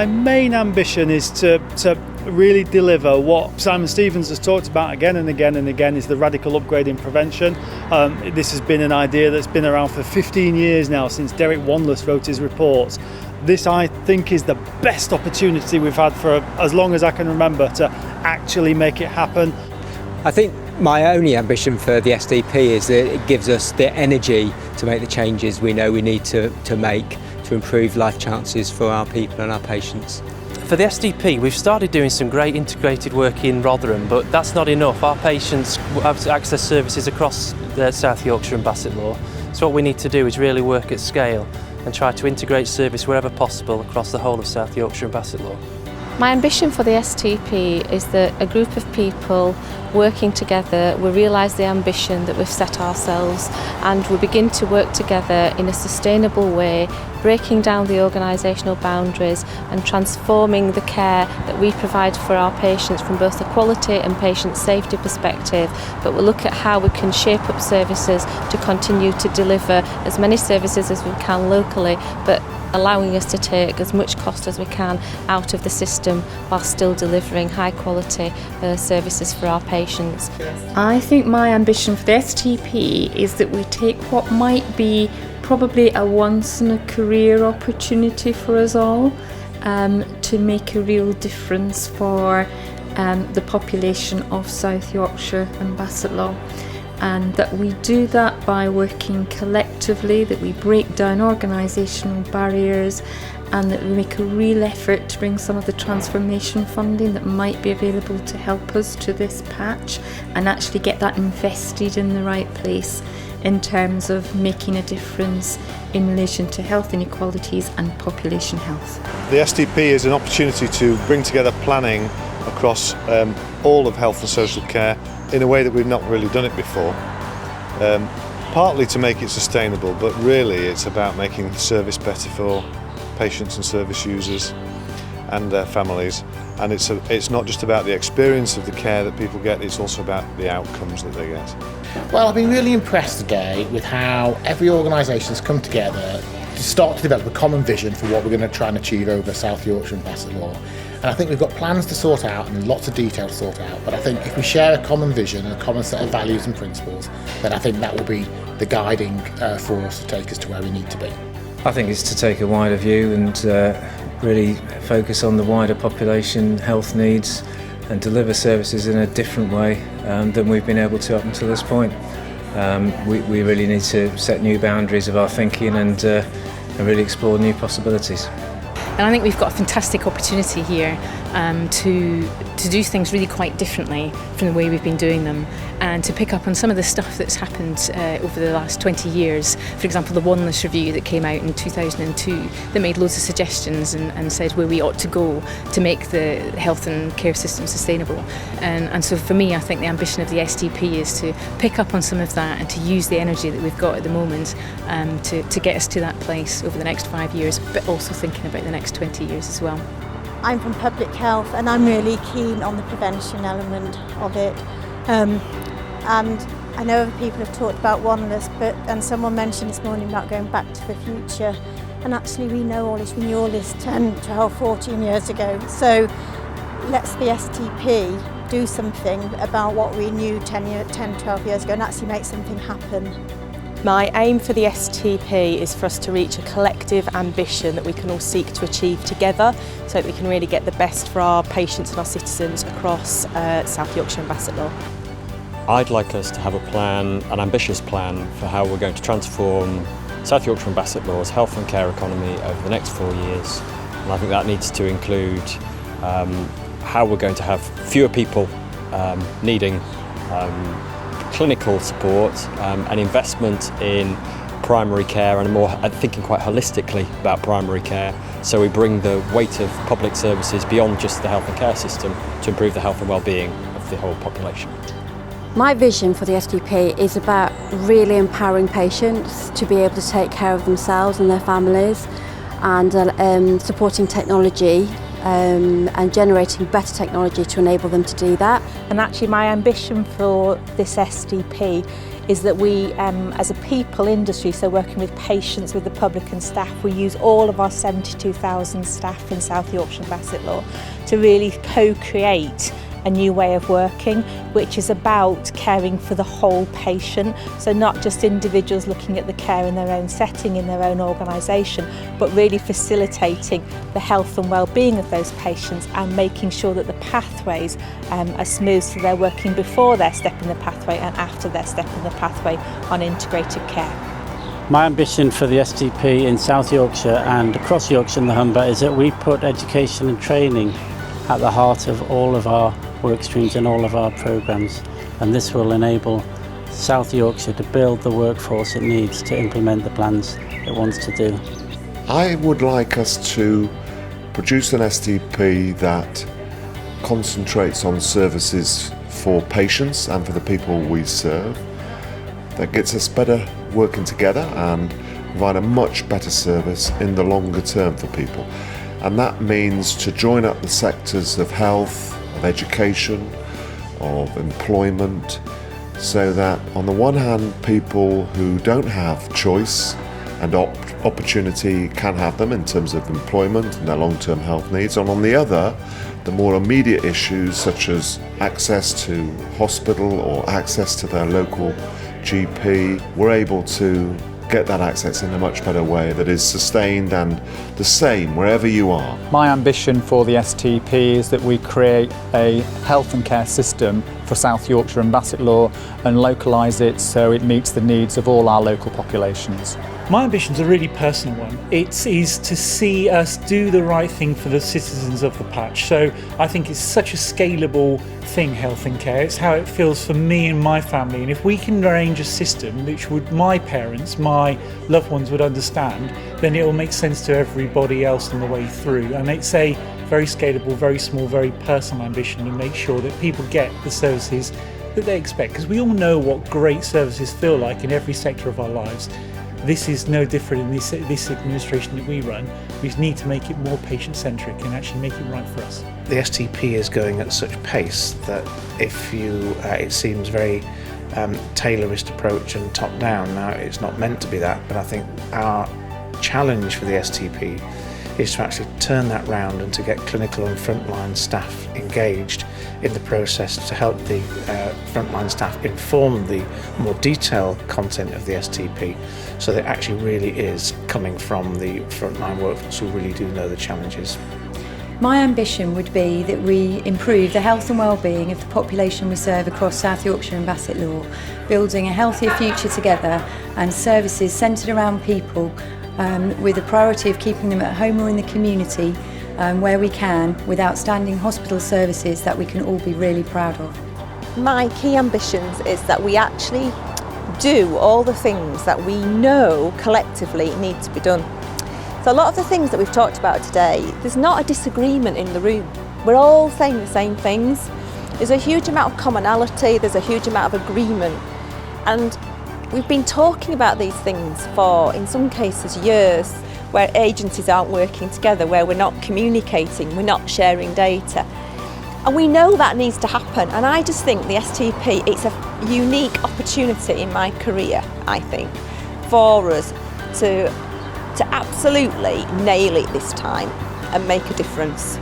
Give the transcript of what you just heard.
My main ambition is to really deliver what Simon Stevens has talked about again and again and again, is the radical upgrade in prevention. This has been an idea that's been around for 15 years now, since Derek Wanless wrote his reports. This, I think, is the best opportunity we've had for as long as I can remember to actually make it happen. I think my only ambition for the SDP is that it gives us the energy to make the changes we know we need to make to improve life chances for our people and our patients. For the SDP, we've started doing some great integrated work in Rotherham, but that's not enough. Our patients have access services across South Yorkshire and Bassetlaw. So what we need to do is really work at scale and try to integrate service wherever possible across the whole of South Yorkshire and Bassetlaw. My ambition for the STP is that a group of people working together will realise the ambition that we've set ourselves, and we begin to work together in a sustainable way, breaking down the organisational boundaries and transforming the care that we provide for our patients from both a quality and patient safety perspective. But we'll look at how we can shape up services to continue to deliver as many services as we can locally, but allowing us to take as much cost as we can out of the system while still delivering high quality services for our patients. I think my ambition for the STP is that we take what might be probably a once in a career opportunity for us all to make a real difference for the population of South Yorkshire and Bassetlaw. And that we do that by working collectively, that we break down organisational barriers, and that we make a real effort to bring some of the transformation funding that might be available to help us to this patch and actually get that invested in the right place in terms of making a difference in relation to health inequalities and population health. The SDP is an opportunity to bring together planning across all of health and social care in a way that we've not really done it before, partly to make it sustainable, but really it's about making the service better for patients and service users and their families. And it's not just about the experience of the care that people get, it's also about the outcomes that they get. Well, I've been really impressed today with how every organisation has come together to start to develop a common vision for what we're going to try and achieve over South Yorkshire and Bassetlaw. And I think we've got plans to sort out and lots of detail to sort out, but I think if we share a common vision and a common set of values and principles, then I think that will be the guiding force to take us to where we need to be. I think it's to take a wider view and really focus on the wider population health needs and deliver services in a different way than we've been able to up until this point. We really need to set new boundaries of our thinking and really explore new possibilities. And I think we've got a fantastic opportunity here to do things really quite differently from the way we've been doing them, and to pick up on some of the stuff that's happened over the last 20 years. For example, the Wanless review that came out in 2002 that made loads of suggestions and said where we ought to go to make the health and care system sustainable. And so for me, I think the ambition of the SDP is to pick up on some of that and to use the energy that we've got at the moment to get us to that place over the next 5 years, but also thinking about the next 20 years as well. I'm from public health and I'm really keen on the prevention element of it. And I know other people have talked about Wanless, and someone mentioned this morning about going back to the future. And actually we know all this, we knew all this 10, 12, 14 years ago. So let's the STP do something about what we knew 10, 12 years ago and actually make something happen. My aim for the STP is for us to reach a collective ambition that we can all seek to achieve together so that we can really get the best for our patients and our citizens across South Yorkshire and Bassetlaw. I'd like us to have a plan, an ambitious plan for how we're going to transform South Yorkshire and Bassetlaw's health and care economy over the next 4 years. And I think that needs to include how we're going to have fewer people needing clinical support, and investment in primary care and more thinking quite holistically about primary care, so we bring the weight of public services beyond just the health and care system to improve the health and well-being of the whole population. My vision for the SDP is about really empowering patients to be able to take care of themselves and their families, and supporting technology and generating better technology to enable them to do that. And actually my ambition for this STP is that we, as a people industry, so working with patients, with the public and staff, we use all of our 72,000 staff in South Yorkshire and Bassetlaw to really co-create a new way of working, which is about caring for the whole patient. So not just individuals looking at the care in their own setting, in their own organisation, but really facilitating the health and well-being of those patients and making sure that the pathways are smooth, so they're working before their step in the pathway and after their step in the pathway on integrated care. My ambition for the STP in South Yorkshire and across Yorkshire and the Humber is that we put education and training at the heart of all of our work streams and all of our programmes, and this will enable South Yorkshire to build the workforce it needs to implement the plans it wants to do. I would like us to produce an STP that concentrates on services for patients and for the people we serve, that gets us better working together and provide a much better service in the longer term for people. And that means to join up the sectors of health, of education, of employment, so that on the one hand people who don't have choice and opportunity can have them in terms of employment and their long-term health needs, and on the other the more immediate issues such as access to hospital or access to their local GP, we're able to get that access in a much better way that is sustained and the same wherever you are. My ambition for the STP is that we create a health and care system for South Yorkshire and Bassetlaw and localise it so it meets the needs of all our local populations. My ambition is a really personal one. It is to see us do the right thing for the citizens of the patch. So I think it's such a scalable thing, health and care. It's how it feels for me and my family. And if we can arrange a system which would my parents, my loved ones would understand, then it will make sense to everybody else on the way through. And it's a very scalable, very small, very personal ambition to make sure that people get the services that they expect. Because we all know what great services feel like in every sector of our lives. This is no different in this administration that we run. We need to make it more patient-centric and actually make it right for us. The STP is going at such pace that if you, it seems very Taylorist approach and top-down. Now, it's not meant to be that, but I think our challenge for the STP is to actually turn that round and to get clinical and frontline staff engaged in the process to help the frontline staff inform the more detailed content of the STP, so that it actually really is coming from the frontline workforce who really do know the challenges. My ambition would be that we improve the health and well-being of the population we serve across South Yorkshire and Bassetlaw, building a healthier future together and services centred around people, with the priority of keeping them at home or in the community where we can, with outstanding hospital services that we can all be really proud of. My key ambitions is that we actually do all the things that we know collectively need to be done. So a lot of the things that we've talked about today, there's not a disagreement in the room. We're all saying the same things. There's a huge amount of commonality, there's a huge amount of agreement. And we've been talking about these things for, in some cases, years, where agencies aren't working together, where we're not communicating, we're not sharing data. And we know that needs to happen. And I just think the STP, it's a unique opportunity in my career, I think, for us to absolutely nail it this time and make a difference.